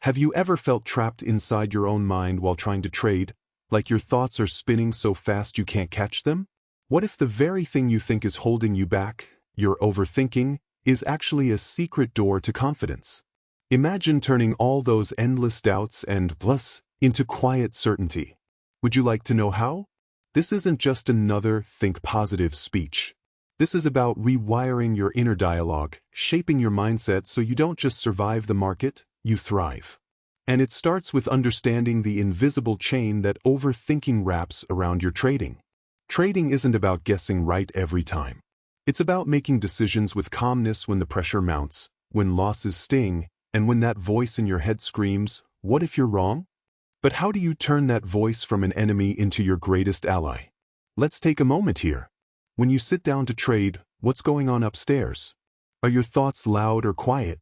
Have you ever felt trapped inside your own mind while trying to trade, like your thoughts are spinning so fast you can't catch them? What if the very thing you think is holding you back, your overthinking, is actually a secret door to confidence? Imagine turning all those endless doubts and plus into quiet certainty. Would you like to know how? This isn't just another think positive speech. This is about rewiring your inner dialogue, shaping your mindset so you don't just survive the market, you thrive. And it starts with understanding the invisible chain that overthinking wraps around your trading. Trading isn't about guessing right every time. It's about making decisions with calmness when the pressure mounts, when losses sting, and when that voice in your head screams, "What if you're wrong?" But how do you turn that voice from an enemy into your greatest ally? Let's take a moment here. When you sit down to trade, what's going on upstairs? Are your thoughts loud or quiet?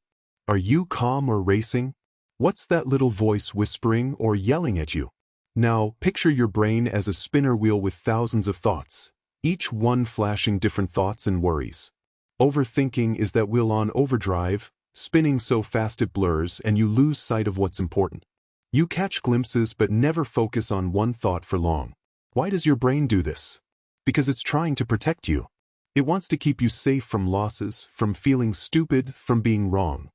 Are you calm or racing? What's that little voice whispering or yelling at you? Now, picture your brain as a spinner wheel with thousands of thoughts, each one flashing different thoughts and worries. Overthinking is that wheel on overdrive, spinning so fast it blurs and you lose sight of what's important. You catch glimpses but never focus on one thought for long. Why does your brain do this? Because it's trying to protect you. It wants to keep you safe from losses, from feeling stupid, from being wrong.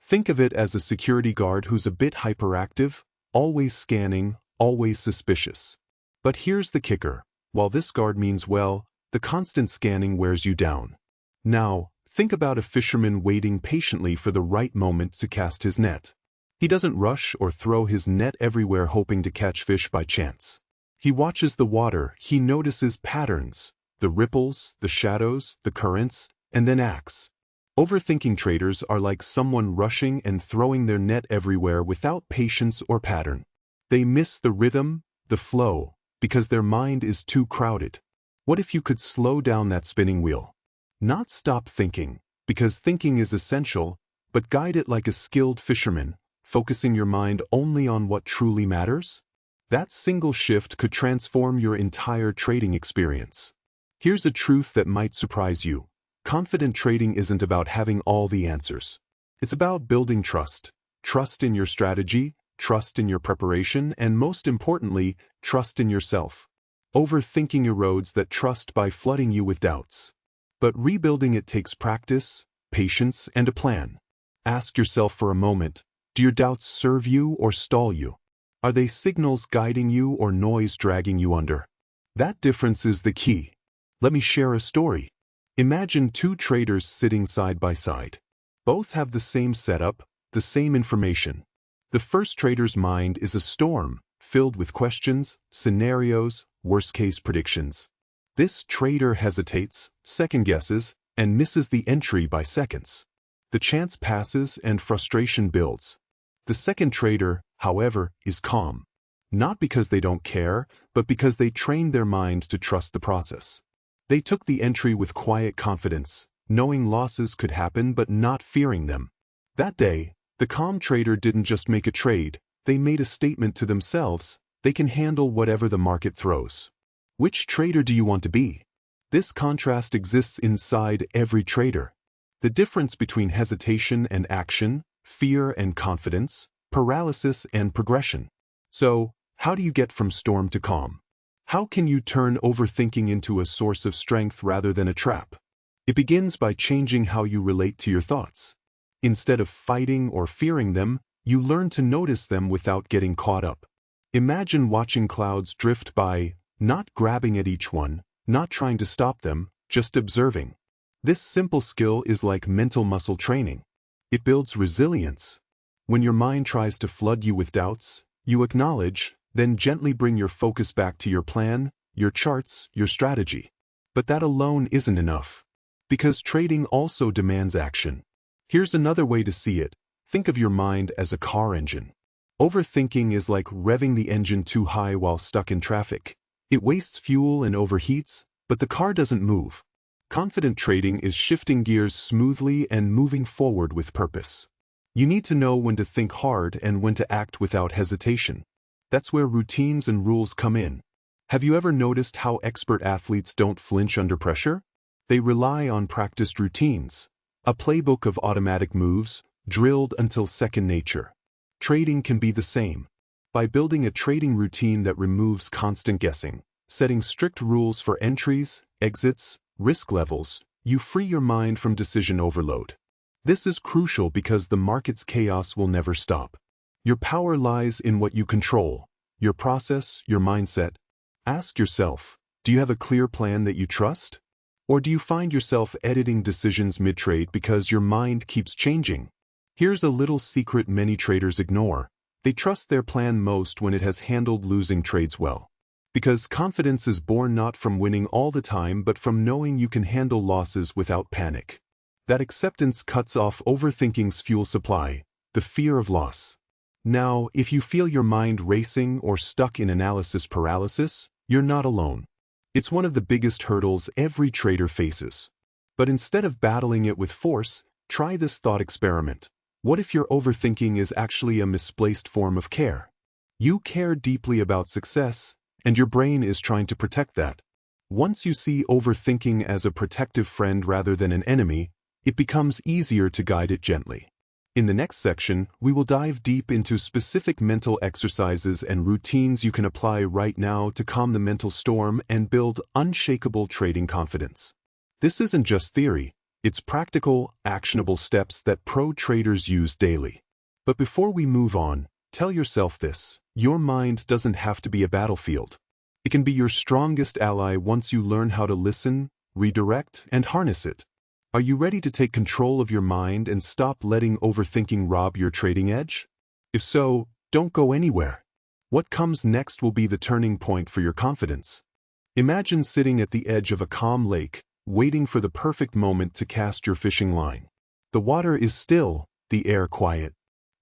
Think of it as a security guard who's a bit hyperactive, always scanning, always suspicious. But here's the kicker. While this guard means well, the constant scanning wears you down. Now, think about a fisherman waiting patiently for the right moment to cast his net. He doesn't rush or throw his net everywhere hoping to catch fish by chance. He watches the water, he notices patterns, the ripples, the shadows, the currents, and then acts. Overthinking traders are like someone rushing and throwing their net everywhere without patience or pattern. They miss the rhythm, the flow, because their mind is too crowded. What if you could slow down that spinning wheel? Not stop thinking, because thinking is essential, but guide it like a skilled fisherman, focusing your mind only on what truly matters? That single shift could transform your entire trading experience. Here's a truth that might surprise you. Confident trading isn't about having all the answers. It's about building trust. Trust in your strategy, trust in your preparation, and most importantly, trust in yourself. Overthinking erodes that trust by flooding you with doubts. But rebuilding it takes practice, patience, and a plan. Ask yourself for a moment, do your doubts serve you or stall you? Are they signals guiding you or noise dragging you under? That difference is the key. Let me share a story. Imagine two traders sitting side by side. Both have the same setup, the same information. The first trader's mind is a storm, filled with questions, scenarios, worst-case predictions. This trader hesitates, second-guesses, and misses the entry by seconds. The chance passes and frustration builds. The second trader, however, is calm. Not because they don't care, but because they trained their mind to trust the process. They took the entry with quiet confidence, knowing losses could happen but not fearing them. That day, the calm trader didn't just make a trade, they made a statement to themselves, they can handle whatever the market throws. Which trader do you want to be? This contrast exists inside every trader. The difference between hesitation and action, fear and confidence, paralysis and progression. So, how do you get from storm to calm? How can you turn overthinking into a source of strength rather than a trap? It begins by changing how you relate to your thoughts. Instead of fighting or fearing them, you learn to notice them without getting caught up. Imagine watching clouds drift by, not grabbing at each one, not trying to stop them, just observing. This simple skill is like mental muscle training. It builds resilience. When your mind tries to flood you with doubts, you acknowledge, then gently bring your focus back to your plan, your charts, your strategy. But that alone isn't enough. Because trading also demands action. Here's another way to see it. Think of your mind as a car engine. Overthinking is like revving the engine too high while stuck in traffic. It wastes fuel and overheats, but the car doesn't move. Confident trading is shifting gears smoothly and moving forward with purpose. You need to know when to think hard and when to act without hesitation. That's where routines and rules come in. Have you ever noticed how expert athletes don't flinch under pressure? They rely on practiced routines, a playbook of automatic moves, drilled until second nature. Trading can be the same. By building a trading routine that removes constant guessing, setting strict rules for entries, exits, risk levels, you free your mind from decision overload. This is crucial because the market's chaos will never stop. Your power lies in what you control, your process, your mindset. Ask yourself, do you have a clear plan that you trust? Or do you find yourself editing decisions mid-trade because your mind keeps changing? Here's a little secret many traders ignore. They trust their plan most when it has handled losing trades well. Because confidence is born not from winning all the time but from knowing you can handle losses without panic. That acceptance cuts off overthinking's fuel supply, the fear of loss. Now, if you feel your mind racing or stuck in analysis paralysis, you're not alone. It's one of the biggest hurdles every trader faces. But instead of battling it with force, try this thought experiment. What if your overthinking is actually a misplaced form of care? You care deeply about success, and your brain is trying to protect that. Once you see overthinking as a protective friend rather than an enemy, it becomes easier to guide it gently. In the next section, we will dive deep into specific mental exercises and routines you can apply right now to calm the mental storm and build unshakable trading confidence. This isn't just theory, it's practical, actionable steps that pro traders use daily. But before we move on, tell yourself this: your mind doesn't have to be a battlefield. It can be your strongest ally once you learn how to listen, redirect, and harness it. Are you ready to take control of your mind and stop letting overthinking rob your trading edge? If so, don't go anywhere. What comes next will be the turning point for your confidence. Imagine sitting at the edge of a calm lake, waiting for the perfect moment to cast your fishing line. The water is still, the air quiet.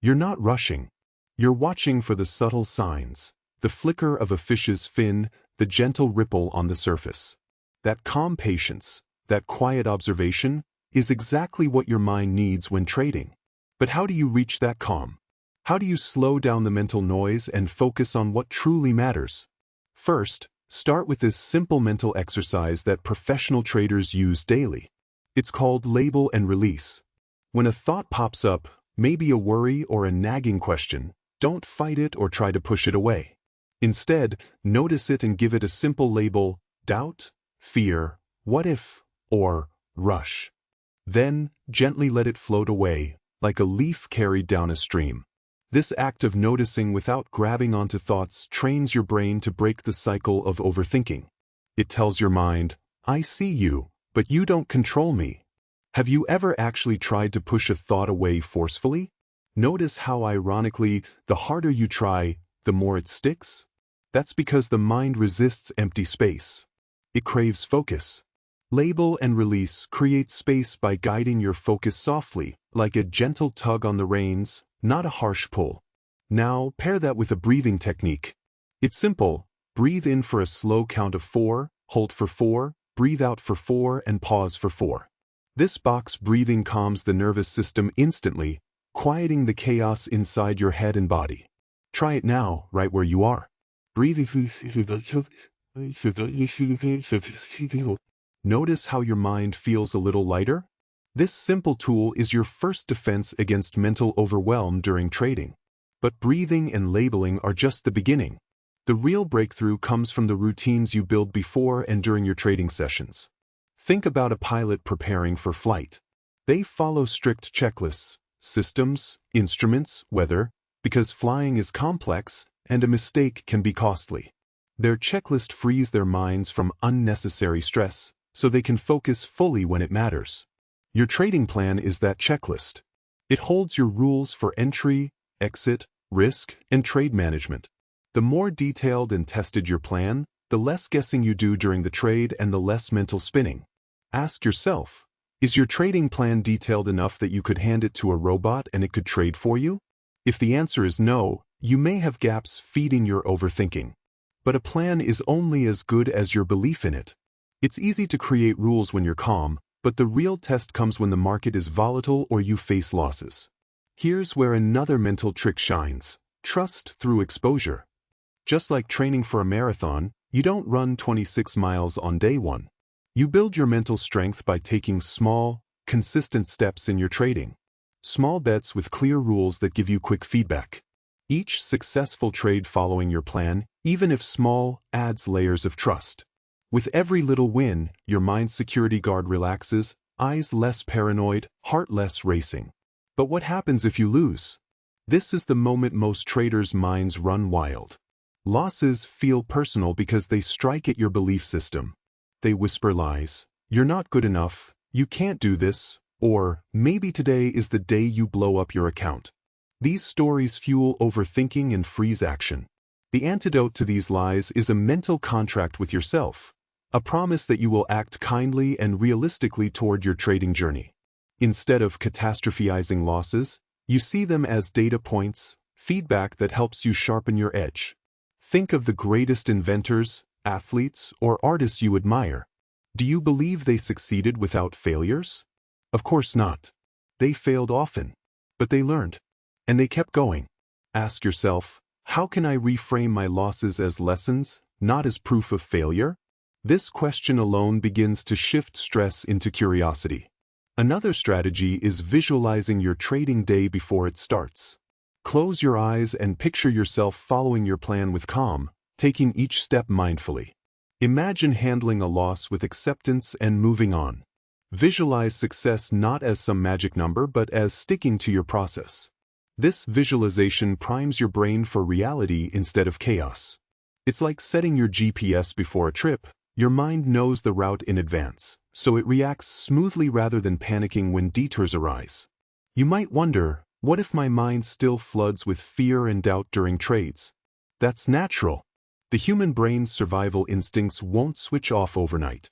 You're not rushing. You're watching for the subtle signs, the flicker of a fish's fin, the gentle ripple on the surface. That calm patience, that quiet observation, is exactly what your mind needs when trading. But how do you reach that calm? How do you slow down the mental noise and focus on what truly matters? First, start with this simple mental exercise that professional traders use daily. It's called label and release. When a thought pops up, maybe a worry or a nagging question, don't fight it or try to push it away. Instead, notice it and give it a simple label: doubt, fear, what if, or rush. Then, gently let it float away, like a leaf carried down a stream. This act of noticing without grabbing onto thoughts trains your brain to break the cycle of overthinking. It tells your mind, I see you, but you don't control me. Have you ever actually tried to push a thought away forcefully? Notice how ironically, the harder you try, the more it sticks? That's because the mind resists empty space. It craves focus. Label and release create space by guiding your focus softly, like a gentle tug on the reins, not a harsh pull. Now, pair that with a breathing technique. It's simple. Breathe in for a slow count of 4, hold for 4, breathe out for 4, and pause for 4. This box breathing calms the nervous system instantly, quieting the chaos inside your head and body. Try it now, right where you are. Breathe. Notice how your mind feels a little lighter? This simple tool is your first defense against mental overwhelm during trading. But breathing and labeling are just the beginning. The real breakthrough comes from the routines you build before and during your trading sessions. Think about a pilot preparing for flight. They follow strict checklists, systems, instruments, weather, because flying is complex and a mistake can be costly. Their checklist frees their minds from unnecessary stress, so they can focus fully when it matters. Your trading plan is that checklist. It holds your rules for entry, exit, risk, and trade management. The more detailed and tested your plan, the less guessing you do during the trade and the less mental spinning. Ask yourself, is your trading plan detailed enough that you could hand it to a robot and it could trade for you? If the answer is no, you may have gaps feeding your overthinking. But a plan is only as good as your belief in it. It's easy to create rules when you're calm, but the real test comes when the market is volatile or you face losses. Here's where another mental trick shines: trust through exposure. Just like training for a marathon, you don't run 26 miles on day one. You build your mental strength by taking small, consistent steps in your trading. Small bets with clear rules that give you quick feedback. Each successful trade following your plan, even if small, adds layers of trust. With every little win, your mind's security guard relaxes, eyes less paranoid, heart less racing. But what happens if you lose? This is the moment most traders' minds run wild. Losses feel personal because they strike at your belief system. They whisper lies. You're not good enough, you can't do this, or maybe today is the day you blow up your account. These stories fuel overthinking and freeze action. The antidote to these lies is a mental contract with yourself, a promise that you will act kindly and realistically toward your trading journey. Instead of catastrophizing losses, you see them as data points, feedback that helps you sharpen your edge. Think of the greatest inventors, athletes, or artists you admire. Do you believe they succeeded without failures? Of course not. They failed often, but they learned, and they kept going. Ask yourself, how can I reframe my losses as lessons, not as proof of failure? This question alone begins to shift stress into curiosity. Another strategy is visualizing your trading day before it starts. Close your eyes and picture yourself following your plan with calm, taking each step mindfully. Imagine handling a loss with acceptance and moving on. Visualize success not as some magic number but as sticking to your process. This visualization primes your brain for reality instead of chaos. It's like setting your GPS before a trip. Your mind knows the route in advance, so it reacts smoothly rather than panicking when detours arise. You might wonder, what if my mind still floods with fear and doubt during trades? That's natural. The human brain's survival instincts won't switch off overnight.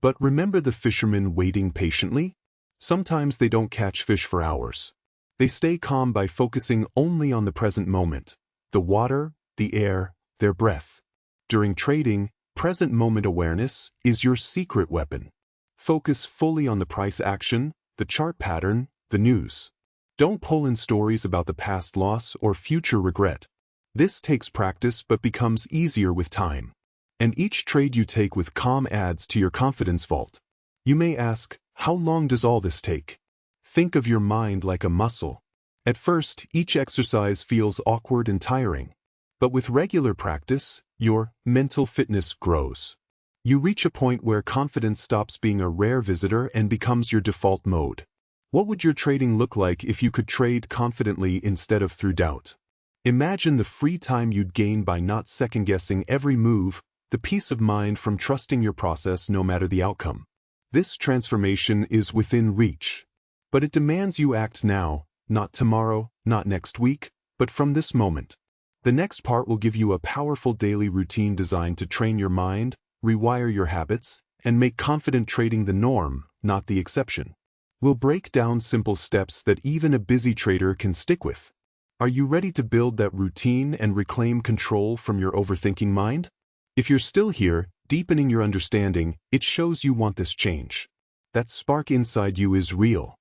But remember the fishermen waiting patiently? Sometimes they don't catch fish for hours. They stay calm by focusing only on the present moment, the water, the air, their breath. During trading, present moment awareness is your secret weapon. Focus fully on the price action, the chart pattern, the news. Don't pull in stories about the past loss or future regret. This takes practice but becomes easier with time. And each trade you take with calm adds to your confidence vault. You may ask, how long does all this take? Think of your mind like a muscle. At first, each exercise feels awkward and tiring. But with regular practice, your mental fitness grows. You reach a point where confidence stops being a rare visitor and becomes your default mode. What would your trading look like if you could trade confidently instead of through doubt? Imagine the free time you'd gain by not second-guessing every move, the peace of mind from trusting your process no matter the outcome. This transformation is within reach. But it demands you act now, not tomorrow, not next week, but from this moment. The next part will give you a powerful daily routine designed to train your mind, rewire your habits, and make confident trading the norm, not the exception. We'll break down simple steps that even a busy trader can stick with. Are you ready to build that routine and reclaim control from your overthinking mind? If you're still here, deepening your understanding, it shows you want this change. That spark inside you is real.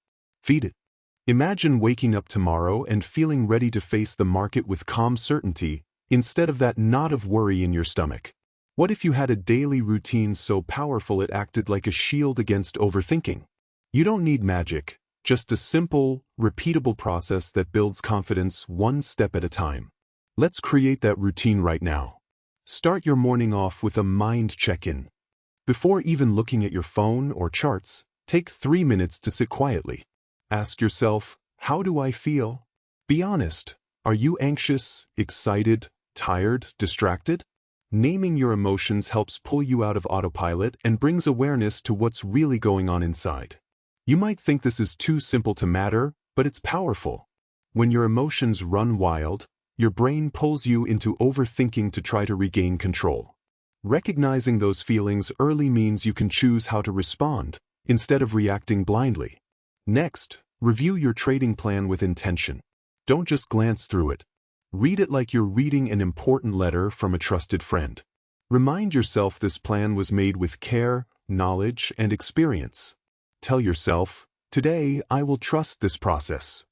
Feed it. Imagine waking up tomorrow and feeling ready to face the market with calm certainty, instead of that knot of worry in your stomach. What if you had a daily routine so powerful it acted like a shield against overthinking? You don't need magic, just a simple, repeatable process that builds confidence one step at a time. Let's create that routine right now. Start your morning off with a mind check-in. Before even looking at your phone or charts, take 3 minutes to sit quietly. Ask yourself, how do I feel? Be honest. Are you anxious, excited, tired, distracted? Naming your emotions helps pull you out of autopilot and brings awareness to what's really going on inside. You might think this is too simple to matter, but it's powerful. When your emotions run wild, your brain pulls you into overthinking to try to regain control. Recognizing those feelings early means you can choose how to respond, instead of reacting blindly. Next, review your trading plan with intention. Don't just glance through it. Read it like you're reading an important letter from a trusted friend. Remind yourself this plan was made with care, knowledge, and experience. Tell yourself, today I will trust this process.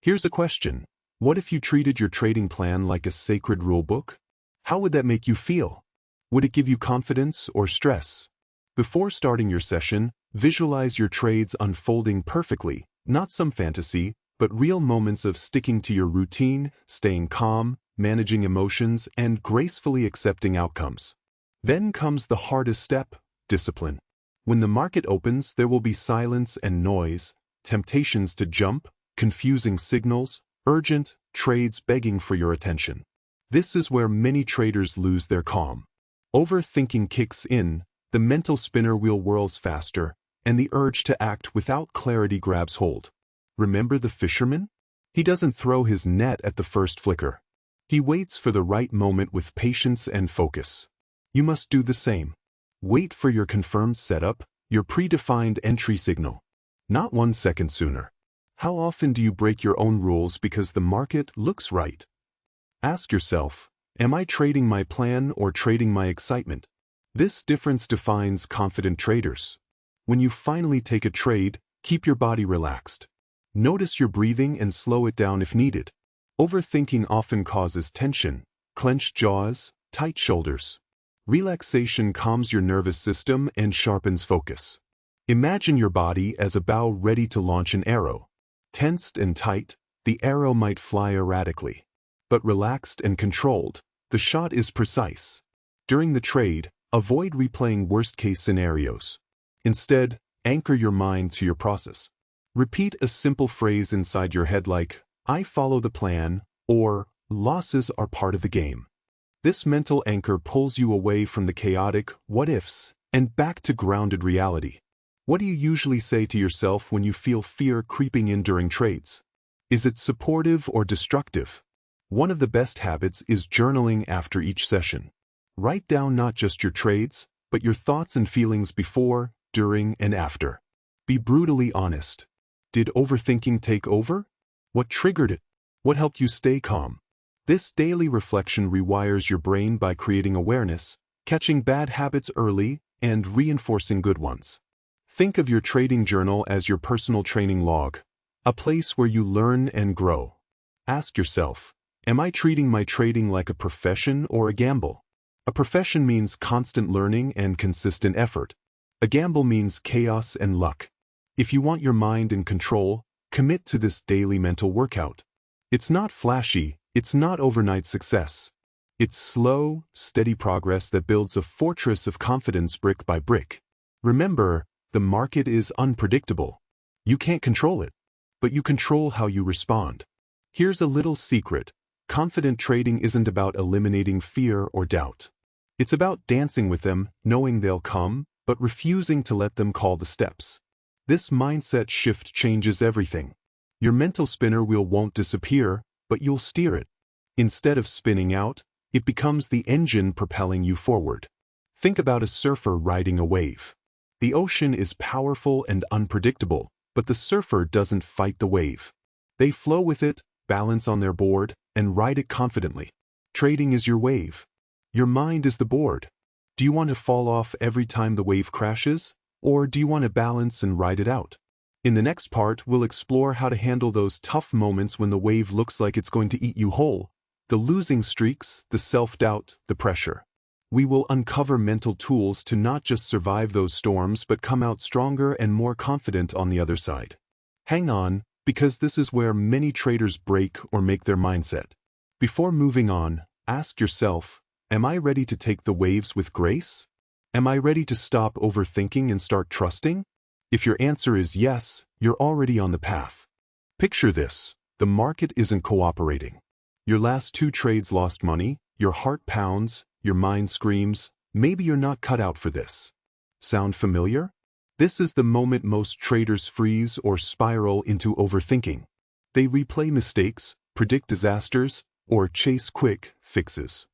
Here's a question. What if you treated your trading plan like a sacred rulebook? How would that make you feel? Would it give you confidence or stress? Before starting your session, visualize your trades unfolding perfectly, not some fantasy, but real moments of sticking to your routine, staying calm, managing emotions, and gracefully accepting outcomes. Then comes the hardest step, discipline. When the market opens, there will be silence and noise, temptations to jump, confusing signals, urgent trades begging for your attention. This is where many traders lose their calm. Overthinking kicks in, the mental spinner wheel whirls faster, and the urge to act without clarity grabs hold. Remember the fisherman? He doesn't throw his net at the first flicker. He waits for the right moment with patience and focus. You must do the same. Wait for your confirmed setup, your predefined entry signal. Not 1 second sooner. How often do you break your own rules because the market looks right? Ask yourself, am I trading my plan or trading my excitement? This difference defines confident traders. When you finally take a trade, keep your body relaxed. Notice your breathing and slow it down if needed. Overthinking often causes tension, clenched jaws, tight shoulders. Relaxation calms your nervous system and sharpens focus. Imagine your body as a bow ready to launch an arrow. Tensed and tight, the arrow might fly erratically. But relaxed and controlled, the shot is precise. During the trade, avoid replaying worst-case scenarios. Instead, anchor your mind to your process. Repeat a simple phrase inside your head like, I follow the plan, or losses are part of the game. This mental anchor pulls you away from the chaotic what-ifs and back to grounded reality. What do you usually say to yourself when you feel fear creeping in during trades? Is it supportive or destructive? One of the best habits is journaling after each session. Write down not just your trades, but your thoughts and feelings before, during, and after. Be brutally honest. Did overthinking take over? What triggered it? What helped you stay calm? This daily reflection rewires your brain by creating awareness, catching bad habits early, and reinforcing good ones. Think of your trading journal as your personal training log, a place where you learn and grow. Ask yourself, am I treating my trading like a profession or a gamble? A profession means constant learning and consistent effort. A gamble means chaos and luck. If you want your mind in control, commit to this daily mental workout. It's not flashy, it's not overnight success. It's slow, steady progress that builds a fortress of confidence brick by brick. Remember, the market is unpredictable. You can't control it, but you control how you respond. Here's a little secret. Confident trading isn't about eliminating fear or doubt. It's about dancing with them, knowing they'll come, but refusing to let them call the steps. This mindset shift changes everything. Your mental spinner wheel won't disappear, but you'll steer it. Instead of spinning out, it becomes the engine propelling you forward. Think about a surfer riding a wave. The ocean is powerful and unpredictable, but the surfer doesn't fight the wave. They flow with it, balance on their board, and ride it confidently. Trading is your wave. Your mind is the board. Do you want to fall off every time the wave crashes, or do you want to balance and ride it out? In the next part, we'll explore how to handle those tough moments when the wave looks like it's going to eat you whole. The losing streaks, the self-doubt, the pressure. We will uncover mental tools to not just survive those storms but come out stronger and more confident on the other side. Hang on, because this is where many traders break or make their mindset. Before moving on, ask yourself, am I ready to take the waves with grace? Am I ready to stop overthinking and start trusting? If your answer is yes, you're already on the path. Picture this, the market isn't cooperating. Your last 2 trades lost money, your heart pounds, your mind screams, maybe you're not cut out for this. Sound familiar? This is the moment most traders freeze or spiral into overthinking. They replay mistakes, predict disasters, or chase quick fixes.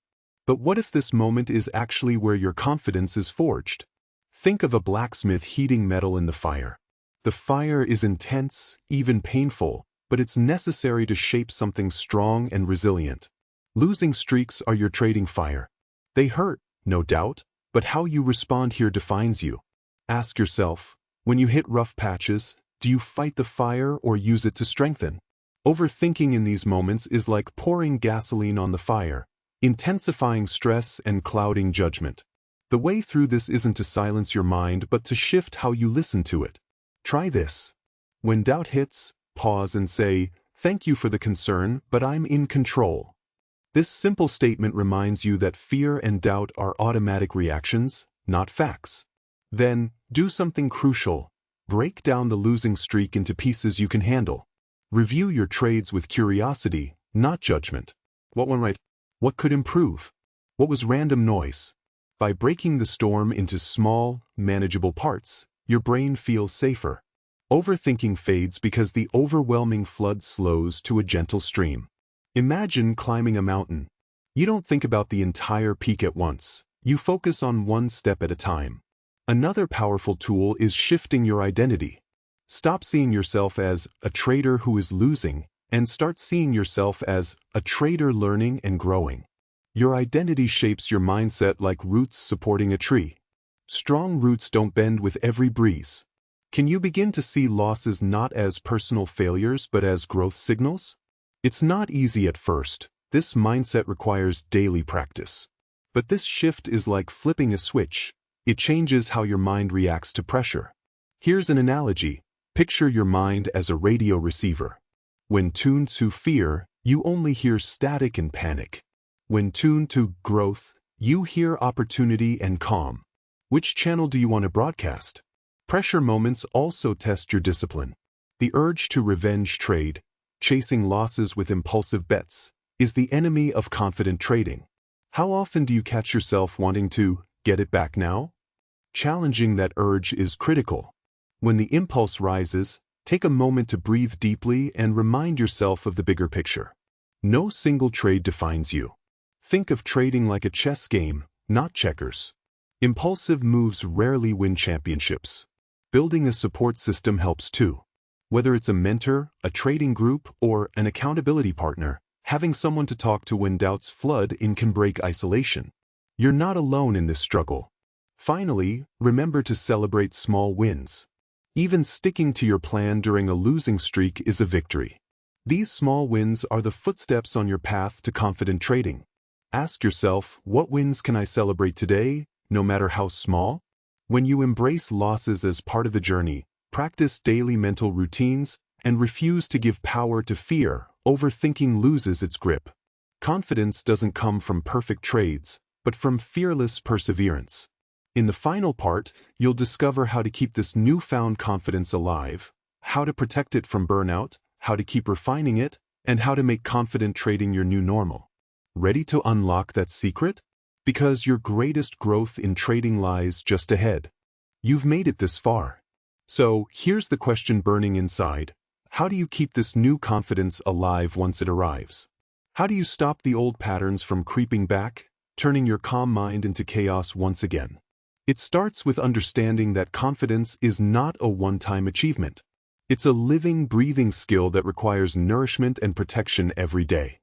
But what if this moment is actually where your confidence is forged? Think of a blacksmith heating metal in the fire. The fire is intense, even painful, but it's necessary to shape something strong and resilient. Losing streaks are your trading fire. They hurt, no doubt, but how you respond here defines you. Ask yourself, when you hit rough patches, do you fight the fire or use it to strengthen? Overthinking in these moments is like pouring gasoline on the fire, intensifying stress and clouding judgment. The way through this isn't to silence your mind but to shift how you listen to it. Try this. When doubt hits, pause and say, "Thank you for the concern, but I'm in control." This simple statement reminds you that fear and doubt are automatic reactions, not facts. Then, do something crucial. Break down the losing streak into pieces you can handle. Review your trades with curiosity, not judgment. What went right? What could improve? What was random noise? By breaking the storm into small, manageable parts, your brain feels safer. Overthinking fades because the overwhelming flood slows to a gentle stream. Imagine climbing a mountain. You don't think about the entire peak at once. You focus on one step at a time. Another powerful tool is shifting your identity. Stop seeing yourself as a trader who is losing and start seeing yourself as a trader learning and growing. Your identity shapes your mindset like roots supporting a tree. Strong roots don't bend with every breeze. Can you begin to see losses not as personal failures but as growth signals? It's not easy at first. This mindset requires daily practice. But this shift is like flipping a switch. It changes how your mind reacts to pressure. Here's an analogy. Picture your mind as a radio receiver. When tuned to fear, you only hear static and panic. When tuned to growth, you hear opportunity and calm. Which channel do you want to broadcast? Pressure moments also test your discipline. The urge to revenge trade, chasing losses with impulsive bets, is the enemy of confident trading. How often do you catch yourself wanting to get it back now? Challenging that urge is critical. When the impulse rises, take a moment to breathe deeply and remind yourself of the bigger picture. No single trade defines you. Think of trading like a chess game, not checkers. Impulsive moves rarely win championships. Building a support system helps too. Whether it's a mentor, a trading group, or an accountability partner, having someone to talk to when doubts flood in can break isolation. You're not alone in this struggle. Finally, remember to celebrate small wins. Even sticking to your plan during a losing streak is a victory. These small wins are the footsteps on your path to confident trading. Ask yourself, what wins can I celebrate today, no matter how small? When you embrace losses as part of the journey, practice daily mental routines, and refuse to give power to fear, overthinking loses its grip. Confidence doesn't come from perfect trades, but from fearless perseverance. In the final part, you'll discover how to keep this newfound confidence alive, how to protect it from burnout, how to keep refining it, and how to make confident trading your new normal. Ready to unlock that secret? Because your greatest growth in trading lies just ahead. You've made it this far. So, here's the question burning inside. How do you keep this new confidence alive once it arrives? How do you stop the old patterns from creeping back, turning your calm mind into chaos once again? It starts with understanding that confidence is not a one-time achievement. It's a living, breathing skill that requires nourishment and protection every day.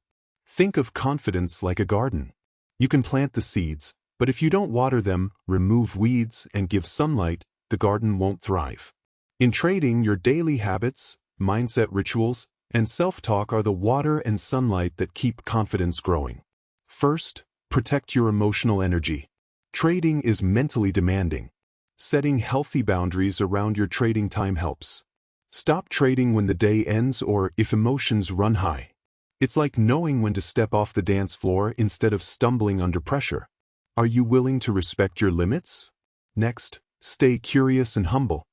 Think of confidence like a garden. You can plant the seeds, but if you don't water them, remove weeds, and give sunlight, the garden won't thrive. In trading, your daily habits, mindset rituals, and self-talk are the water and sunlight that keep confidence growing. First, protect your emotional energy. Trading is mentally demanding. Setting healthy boundaries around your trading time helps. Stop trading when the day ends or if emotions run high. It's like knowing when to step off the dance floor instead of stumbling under pressure. Are you willing to respect your limits? Next, stay curious and humble.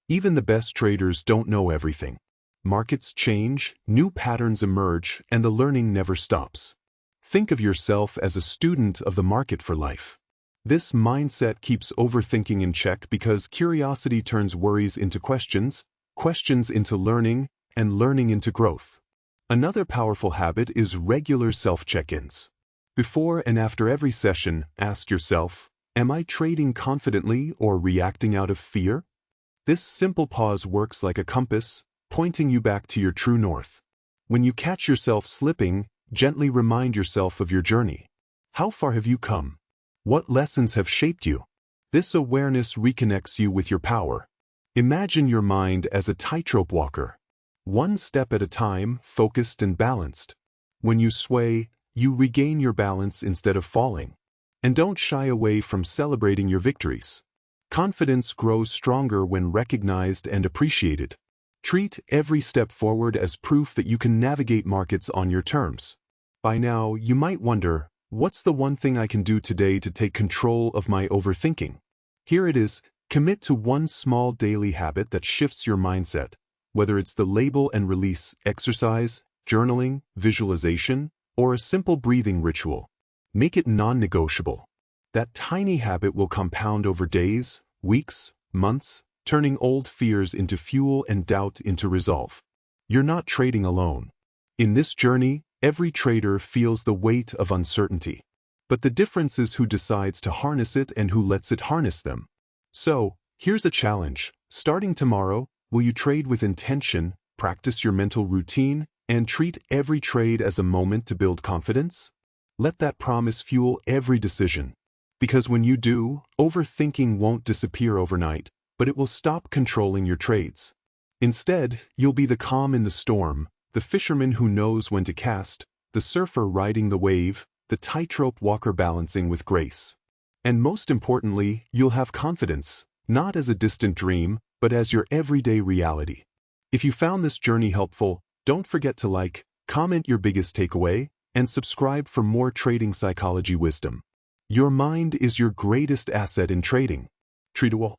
Even the best traders don't know everything. Markets change, new patterns emerge, and the learning never stops. Think of yourself as a student of the market for life. This mindset keeps overthinking in check because curiosity turns worries into questions, questions into learning, and learning into growth. Another powerful habit is regular self-check-ins. Before and after every session, ask yourself, am I trading confidently or reacting out of fear? This simple pause works like a compass, pointing you back to your true north. When you catch yourself slipping, gently remind yourself of your journey. How far have you come? What lessons have shaped you? This awareness reconnects you with your power. Imagine your mind as a tightrope walker. One step at a time, focused and balanced. When you sway, you regain your balance instead of falling. And don't shy away from celebrating your victories. Confidence grows stronger when recognized and appreciated. Treat every step forward as proof that you can navigate markets on your terms. By now, you might wonder, what's the one thing I can do today to take control of my overthinking? Here it is: commit to one small daily habit that shifts your mindset, whether it's the label and release exercise, journaling, visualization, or a simple breathing ritual. Make it non-negotiable. That tiny habit will compound over days, weeks, months, turning old fears into fuel and doubt into resolve. You're not trading alone. In this journey, every trader feels the weight of uncertainty. But the difference is who decides to harness it and who lets it harness them. So, here's a challenge. Starting tomorrow, will you trade with intention, practice your mental routine, and treat every trade as a moment to build confidence? Let that promise fuel every decision. Because when you do, overthinking won't disappear overnight, but it will stop controlling your trades. Instead, you'll be the calm in the storm, the fisherman who knows when to cast, the surfer riding the wave, the tightrope walker balancing with grace. And most importantly, you'll have confidence, not as a distant dream, but as your everyday reality. If you found this journey helpful, don't forget to like, comment your biggest takeaway, and subscribe for more trading psychology wisdom. Your mind is your greatest asset in trading. Treatable.